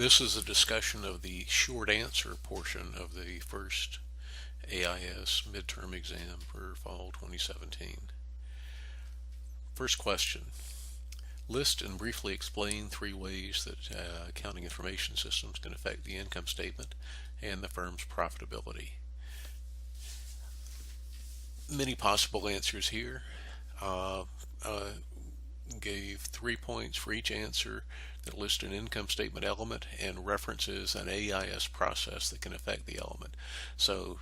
This is a discussion of the short answer portion of the first AIS midterm exam for fall 2017. First question. List and briefly explain 3 ways that accounting information systems can affect the income statement and the firm's profitability. Many possible answers here. Gave 3 points for each answer that list an income statement element and references an AIS process that can affect the element. So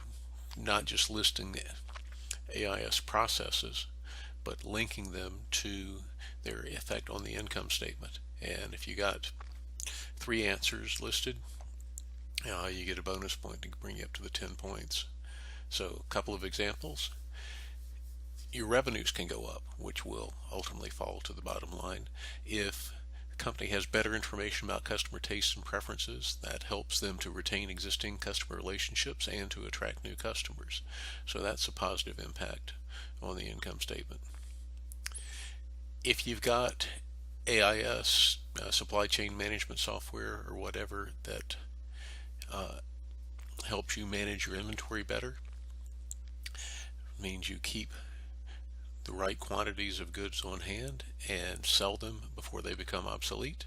not just listing AIS processes, but linking them to their effect on the income statement. And if you got 3 answers listed, you get a bonus point to bring you up to the 10 points. So a couple of examples. Your revenues can go up, which will ultimately fall to the bottom line. If the company has better information about customer tastes and preferences, that helps them to retain existing customer relationships and to attract new customers. So that's a positive impact on the income statement. If you've got AIS, supply chain management software or whatever, that helps you manage your inventory better, means you keep the right quantities of goods on hand and sell them before they become obsolete,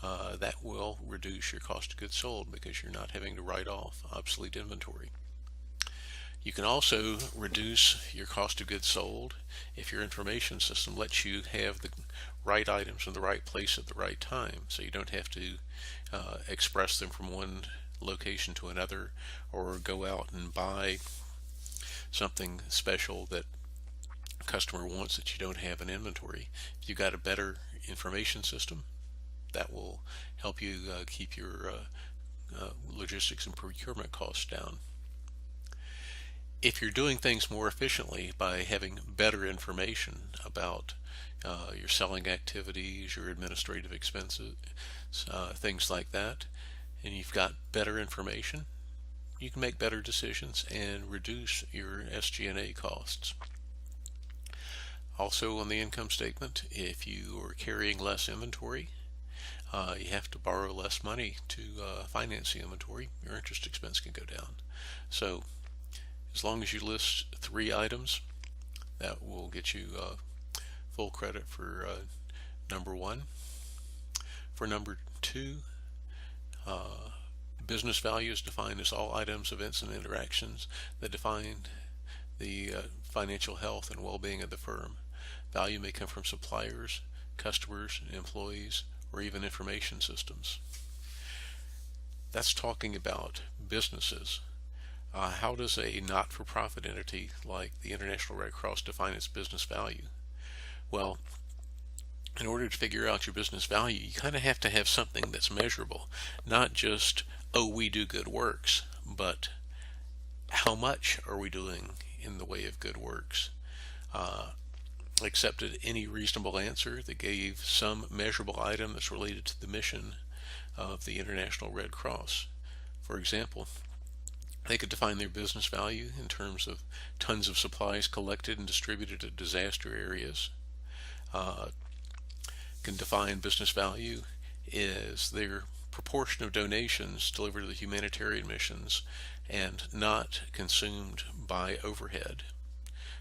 that will reduce your cost of goods sold because you're not having to write off obsolete inventory. You can also reduce your cost of goods sold if your information system lets you have the right items in the right place at the right time, so you don't have to express them from one location to another or go out and buy something special that customer wants that you don't have in inventory. If you've got a better information system, that will help you keep your logistics and procurement costs down. If you're doing things more efficiently by having better information about your selling activities, your administrative expenses, things like that, and you've got better information, you can make better decisions and reduce your SG&A costs. Also on the income statement, if you are carrying less inventory, you have to borrow less money to finance the inventory, your interest expense can go down. So as long as you list 3 items, that will get you full credit for number 1. For number 2, business value is defined as all items, events, and interactions that define the financial health and well-being of the firm. Value may come from suppliers, customers, employees, or even information systems. That's talking about businesses. How does a not-for-profit entity like the International Red Cross define its business value? Well, in order to figure out your business value, you kind of have to have something that's measurable. Not just, oh, we do good works, but how much are we doing in the way of good works? Accepted any reasonable answer that gave some measurable item that's related to the mission of the International Red Cross. For example, they could define their business value in terms of tons of supplies collected and distributed to disaster areas. Can define business value as their proportion of donations delivered to the humanitarian missions and not consumed by overhead.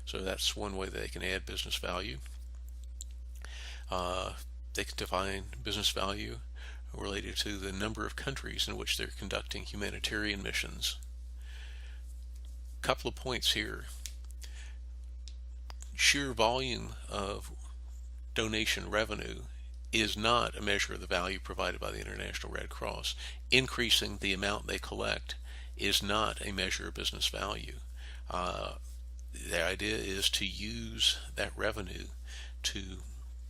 So that's one way they can add business value. They can define business value related to the number of countries in which they're conducting humanitarian missions. Couple of points here. Sheer volume of donation revenue is not a measure of the value provided by the International Red Cross. Increasing the amount they collect is not a measure of business value. The idea is to use that revenue to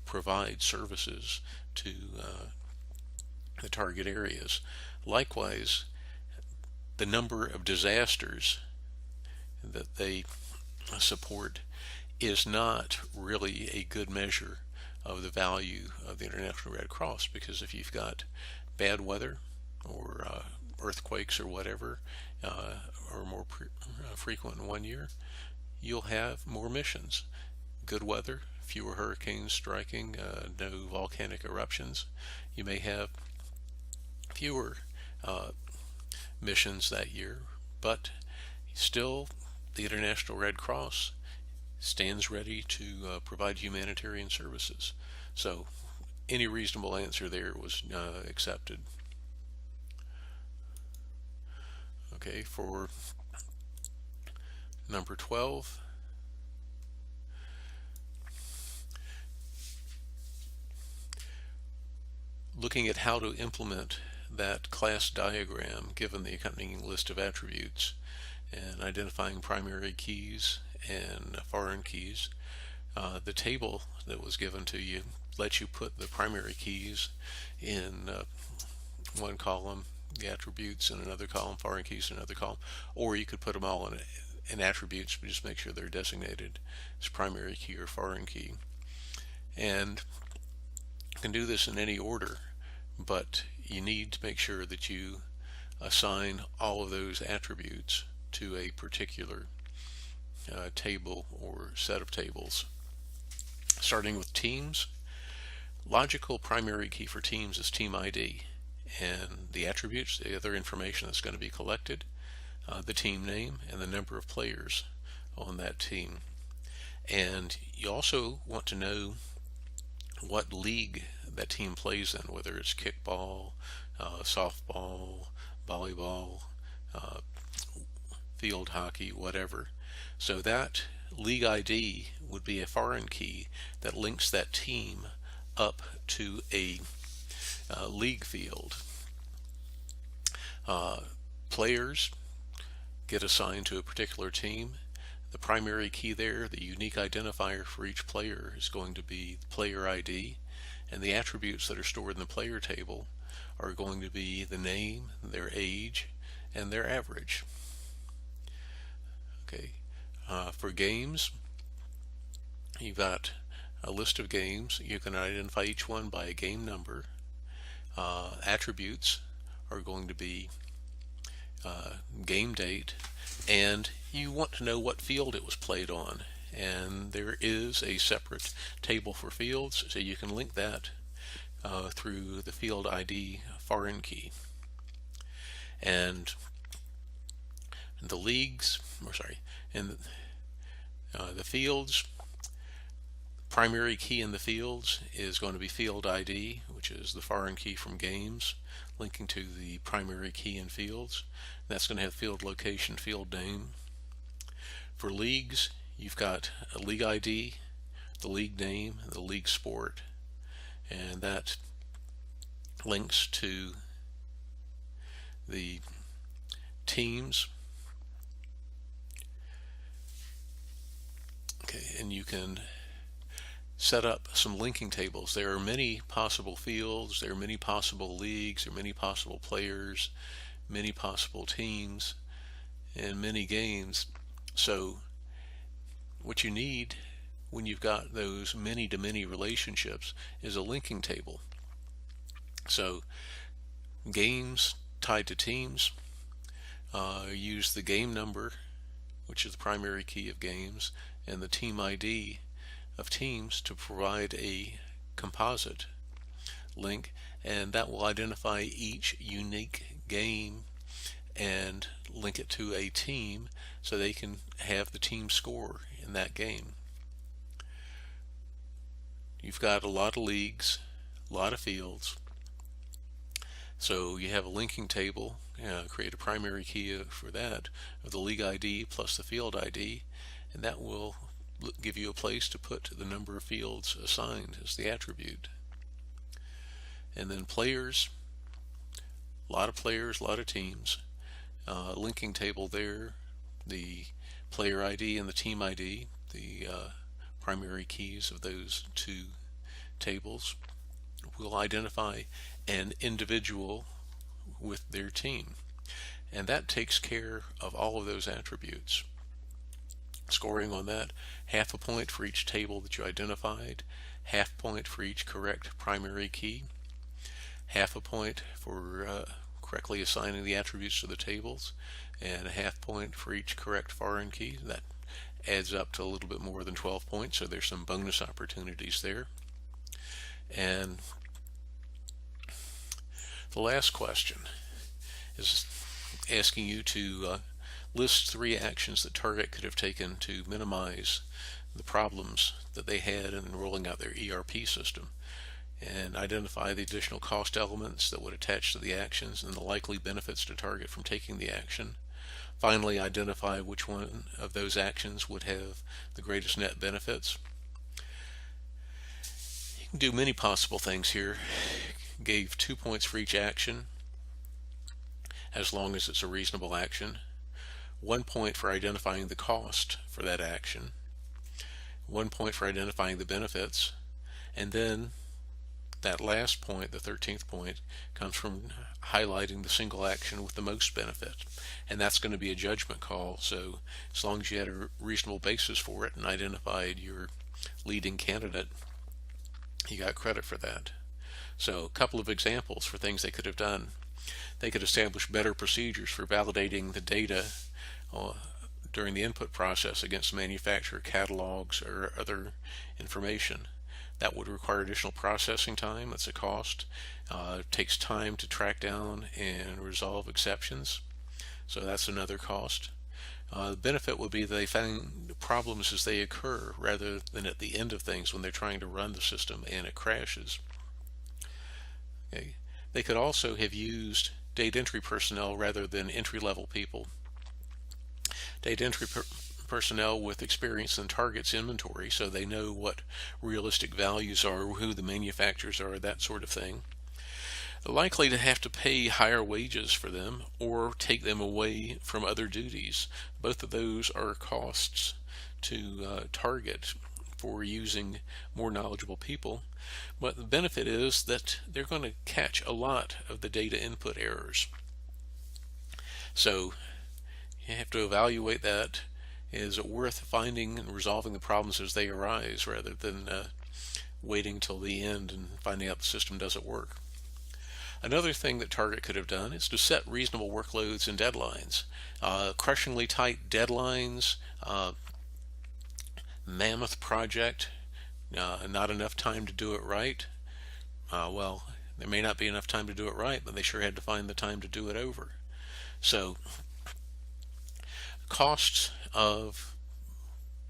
provide services to the target areas. Likewise, the number of disasters that they support is not really a good measure of the value of the International Red Cross, because if you've got bad weather or earthquakes or whatever are more frequent in one year, you'll have more missions. Good weather, fewer hurricanes striking, no volcanic eruptions. You may have fewer missions that year, but still the International Red Cross stands ready to provide humanitarian services. So any reasonable answer there was accepted. Okay, for number 12, looking at how to implement that class diagram given the accompanying list of attributes and identifying primary keys and foreign keys. The table that was given to you lets you put the primary keys in one column, the attributes in another column, foreign keys in another column, or you could put them all in attributes, but just make sure they're designated as primary key or foreign key. And you can do this in any order, but you need to make sure that you assign all of those attributes to a particular table or set of tables. Starting with teams, logical primary key for teams is team ID, and the attributes, the other information that's going to be collected, the team name and the number of players on that team. And you also want to know what league that team plays in, whether it's kickball, softball, volleyball, field hockey, whatever. So that league ID would be a foreign key that links that team up to a league field. Players get assigned to a particular team. The primary key there, the unique identifier for each player, is going to be player ID, and the attributes that are stored in the player table are going to be the name, their age, and their average. Okay, for games, you've got a list of games. You can identify each one by a game number. Attributes are going to be game date, and you want to know what field it was played on, and there is a separate table for fields, so you can link that through the field ID foreign key. And the leagues, or sorry, and the fields, primary key in the fields is going to be field ID, which is the foreign key from games, linking to the primary key in fields. That's going to have field location, field name. For leagues, you've got a league ID, the league name, the league sport, and that links to the teams. Okay, and you can set up some linking tables. There are many possible fields, there are many possible leagues, there are many possible players, many possible teams, and many games. So what you need when you've got those many-to-many relationships is a linking table. So games tied to teams, use the game number, which is the primary key of games, and the team ID of teams to provide a composite link, and that will identify each unique game and link it to a team so they can have the team score in that game. You've got a lot of leagues, a lot of fields, so you have a linking table. Create a primary key for that of the league ID plus the field ID, and that will give you a place to put the number of fields assigned as the attribute. And then players, a lot of players, a lot of teams. Linking table there, the player ID and the team ID, the primary keys of those two tables, will identify an individual with their team, and that takes care of all of those attributes. Scoring on that, half a point for each table that you identified, half point for each correct primary key, half a point for correctly assigning the attributes to the tables, and a half point for each correct foreign key. That adds up to a little bit more than 12 points, so there's some bonus opportunities there. And The last question is asking you to list 3 actions that Target could have taken to minimize the problems that they had in rolling out their ERP system, and identify the additional cost elements that would attach to the actions and the likely benefits to Target from taking the action. Finally, identify which one of those actions would have the greatest net benefits. You can do many possible things here. Gave 2 points for each action, as long as it's a reasonable action. 1 point for identifying the cost for that action. 1 point for identifying the benefits. And then that last point, the 13th point, comes from highlighting the single action with the most benefit. And that's going to be a judgment call, so as long as you had a reasonable basis for it and identified your leading candidate, you got credit for that. So a couple of examples for things they could have done. They could establish better procedures for validating the data during the input process against manufacturer catalogs or other information. That would require additional processing time. That's a cost. It takes time to track down and resolve exceptions, so that's another cost. The benefit would be that they find problems as they occur rather than at the end of things when they're trying to run the system and it crashes. Okay. They could also have used data entry personnel rather than entry-level people. Data entry personnel with experience in Target's inventory, so they know what realistic values are, who the manufacturers are, that sort of thing. They're likely to have to pay higher wages for them or take them away from other duties. Both of those are costs to Target for using more knowledgeable people, but the benefit is that they're going to catch a lot of the data input errors. So you have to evaluate that. Is it worth finding and resolving the problems as they arise rather than waiting till the end and finding out the system doesn't work? Another thing that Target could have done is to set reasonable workloads and deadlines. Crushingly tight deadlines, mammoth project, not enough time to do it right. Well, there may not be enough time to do it right, but they sure had to find the time to do it over. So costs of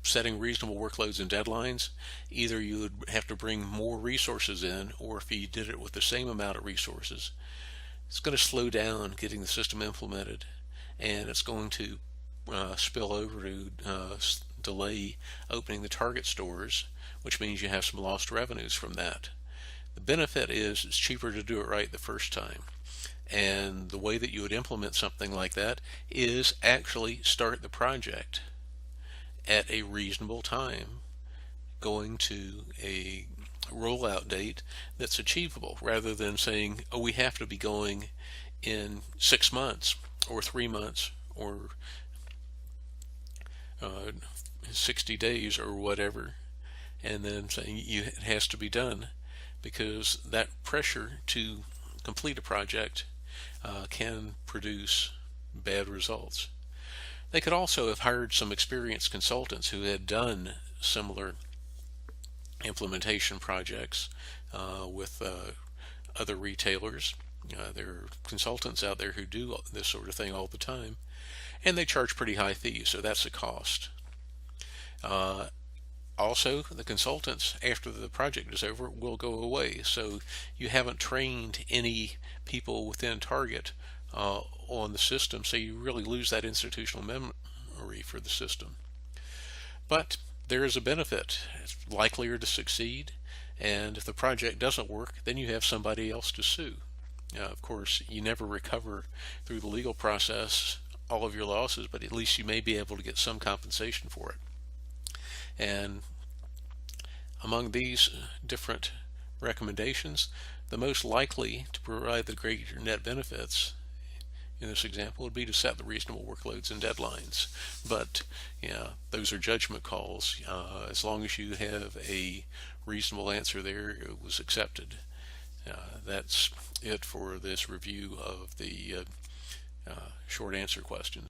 setting reasonable workloads and deadlines, either you would have to bring more resources in, or if you did it with the same amount of resources, it's going to slow down getting the system implemented, and it's going to spill over to delay opening the Target stores, which means you have some lost revenues from that. The benefit is it's cheaper to do it right the first time. And the way that you would implement something like that is actually start the project at a reasonable time, going to a rollout date that's achievable, rather than saying, oh, we have to be going in 6 months or 3 months or 60 days or whatever, and then saying it has to be done, because that pressure to complete a project can produce bad results. They could also have hired some experienced consultants who had done similar implementation projects with other retailers. There are consultants out there who do this sort of thing all the time, and they charge pretty high fees, so that's a cost. Also, the consultants, after the project is over, will go away, so you haven't trained any people within Target on the system, so you really lose that institutional memory for the system. But there is a benefit. It's likelier to succeed, and if the project doesn't work, then you have somebody else to sue. Of course, you never recover through the legal process all of your losses, but at least you may be able to get some compensation for it. And among these different recommendations, the most likely to provide the greater net benefits in this example would be to set the reasonable workloads and deadlines. But those are judgment calls. As long as you have a reasonable answer there, it was accepted. That's it for this review of the short answer questions.